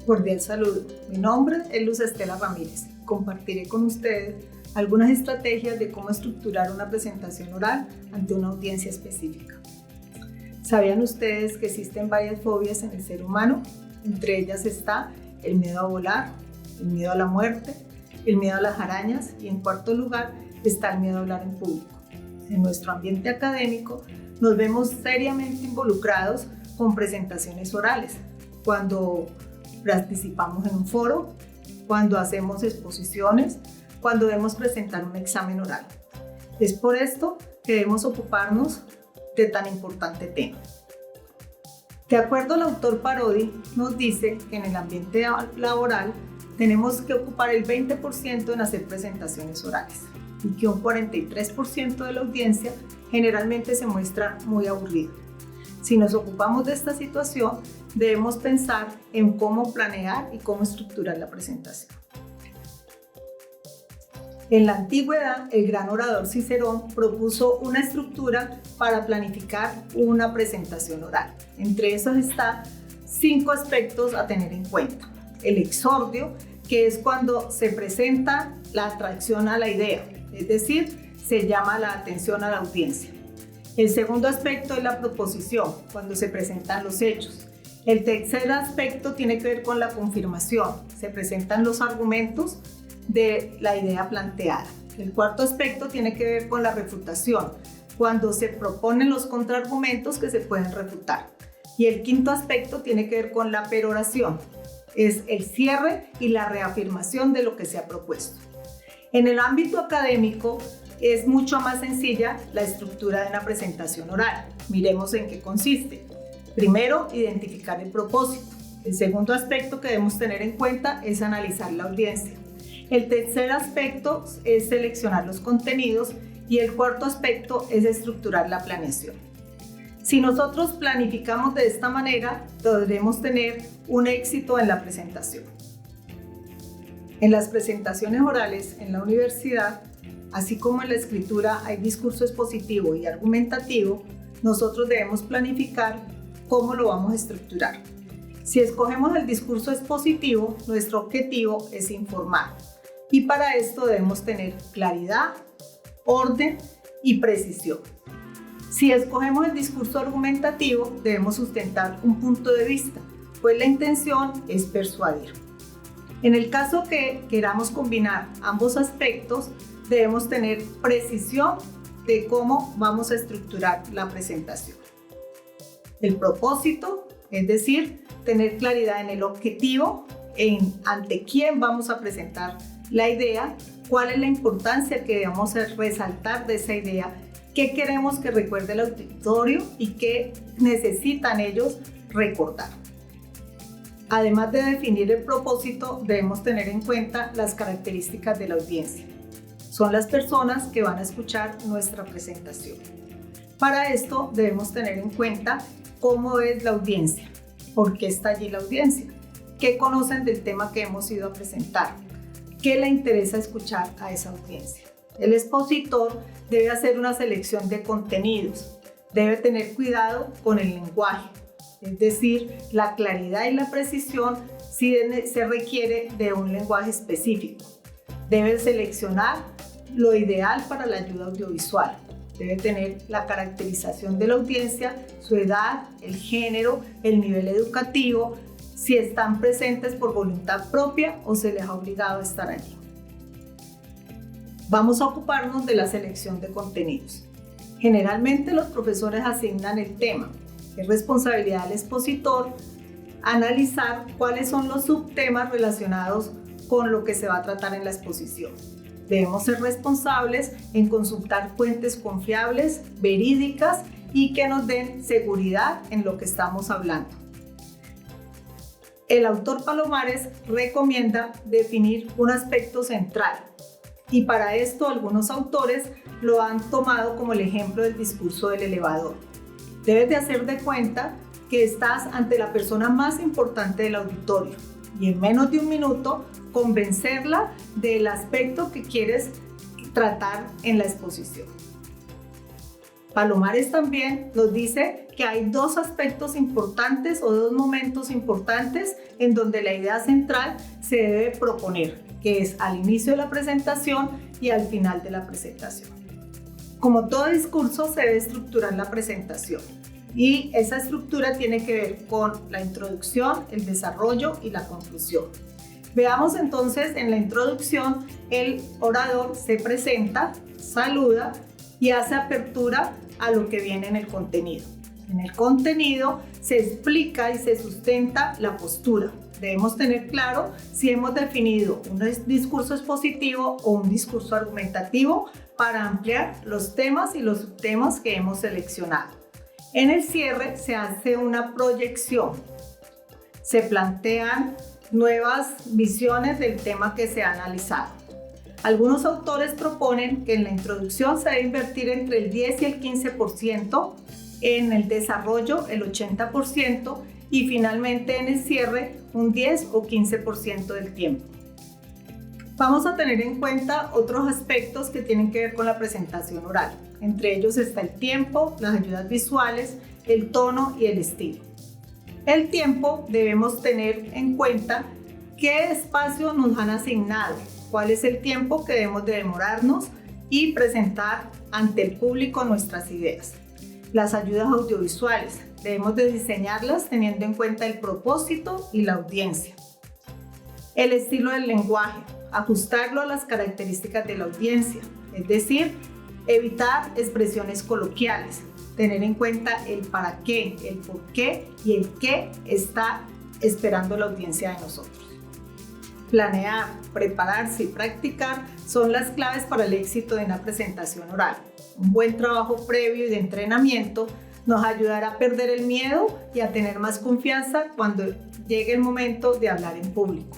Cordial saludo. Mi nombre es Luz Estela Ramírez. Compartiré con ustedes algunas estrategias de cómo estructurar una presentación oral ante una audiencia específica. ¿Sabían ustedes que existen varias fobias en el ser humano? Entre ellas está el miedo a volar, el miedo a la muerte, el miedo a las arañas y en cuarto lugar está el miedo a hablar en público. En nuestro ambiente académico nos vemos seriamente involucrados con presentaciones orales, cuando participamos en un foro, cuando hacemos exposiciones, cuando debemos presentar un examen oral. Es por esto que debemos ocuparnos de tan importante tema. De acuerdo al autor Parodi, nos dice que en el ambiente laboral tenemos que ocupar el 20% en hacer presentaciones orales y que un 43% de la audiencia generalmente se muestra muy aburrido. Si nos ocupamos de esta situación, debemos pensar en cómo planear y cómo estructurar la presentación. En la antigüedad, el gran orador Cicerón propuso una estructura para planificar una presentación oral. Entre esos están 5 aspectos a tener en cuenta. El exordio, que es cuando se presenta la atracción a la idea, es decir, se llama la atención a la audiencia. El segundo aspecto es la proposición, cuando se presentan los hechos. El tercer aspecto tiene que ver con la confirmación, se presentan los argumentos de la idea planteada. El cuarto aspecto tiene que ver con la refutación, cuando se proponen los contraargumentos que se pueden refutar. Y el quinto aspecto tiene que ver con la peroración, es el cierre y la reafirmación de lo que se ha propuesto. En el ámbito académico es mucho más sencilla la estructura de una presentación oral. Miremos en qué consiste. Primero, identificar el propósito. El segundo aspecto que debemos tener en cuenta es analizar la audiencia. El tercer aspecto es seleccionar los contenidos y el cuarto aspecto es estructurar la planeación. Si nosotros planificamos de esta manera, podremos tener un éxito en la presentación. En las presentaciones orales en la universidad, así como en la escritura hay discurso expositivo y argumentativo, nosotros debemos planificar cómo lo vamos a estructurar. Si escogemos el discurso expositivo, nuestro objetivo es informar. Y para esto debemos tener claridad, orden y precisión. Si escogemos el discurso argumentativo, debemos sustentar un punto de vista, pues la intención es persuadir. En el caso que queramos combinar ambos aspectos, debemos tener precisión de cómo vamos a estructurar la presentación. El propósito, es decir, tener claridad en el objetivo, ante quién vamos a presentar la idea, cuál es la importancia que debemos resaltar de esa idea, qué queremos que recuerde el auditorio y qué necesitan ellos recordar. Además de definir el propósito, debemos tener en cuenta las características de la audiencia. Son las personas que van a escuchar nuestra presentación. Para esto debemos tener en cuenta cómo es la audiencia, por qué está allí la audiencia, qué conocen del tema que hemos ido a presentar, qué le interesa escuchar a esa audiencia. El expositor debe hacer una selección de contenidos, debe tener cuidado con el lenguaje, es decir, la claridad y la precisión si se requiere de un lenguaje específico. Debe seleccionar lo ideal para la ayuda audiovisual. Debe tener la caracterización de la audiencia, su edad, el género, el nivel educativo, si están presentes por voluntad propia o se les ha obligado a estar allí. Vamos a ocuparnos de la selección de contenidos. Generalmente los profesores asignan el tema. Es responsabilidad del expositor analizar cuáles son los subtemas relacionados con lo que se va a tratar en la exposición. Debemos ser responsables en consultar fuentes confiables, verídicas y que nos den seguridad en lo que estamos hablando. El autor Palomares recomienda definir un aspecto central y para esto algunos autores lo han tomado como el ejemplo del discurso del elevador. Debes de hacer de cuenta que estás ante la persona más importante del auditorio y en menos de un minuto convencerla del aspecto que quieres tratar en la exposición. Palomares también nos dice que hay dos aspectos importantes o dos momentos importantes en donde la idea central se debe proponer, que es al inicio de la presentación y al final de la presentación. Como todo discurso, se debe estructurar la presentación y esa estructura tiene que ver con la introducción, el desarrollo y la conclusión. Veamos entonces en la introducción, el orador se presenta, saluda y hace apertura a lo que viene en el contenido. En el contenido se explica y se sustenta la postura. Debemos tener claro si hemos definido un discurso expositivo o un discurso argumentativo para ampliar los temas y los subtemas que hemos seleccionado. En el cierre se hace una proyección. Se plantean nuevas visiones del tema que se ha analizado. Algunos autores proponen que en la introducción se debe invertir entre el 10 y el 15%, en el desarrollo el 80% y finalmente en el cierre un 10 o 15% del tiempo. Vamos a tener en cuenta otros aspectos que tienen que ver con la presentación oral. Entre ellos está el tiempo, las ayudas visuales, el tono y el estilo. El tiempo debemos tener en cuenta qué espacio nos han asignado, cuál es el tiempo que debemos de demorarnos y presentar ante el público nuestras ideas. Las ayudas audiovisuales debemos de diseñarlas teniendo en cuenta el propósito y la audiencia. El estilo del lenguaje, ajustarlo a las características de la audiencia, es decir, evitar expresiones coloquiales, tener en cuenta el para qué, el por qué y el qué está esperando la audiencia de nosotros. Planear, prepararse y practicar son las claves para el éxito de una presentación oral. Un buen trabajo previo y de entrenamiento nos ayudará a perder el miedo y a tener más confianza cuando llegue el momento de hablar en público.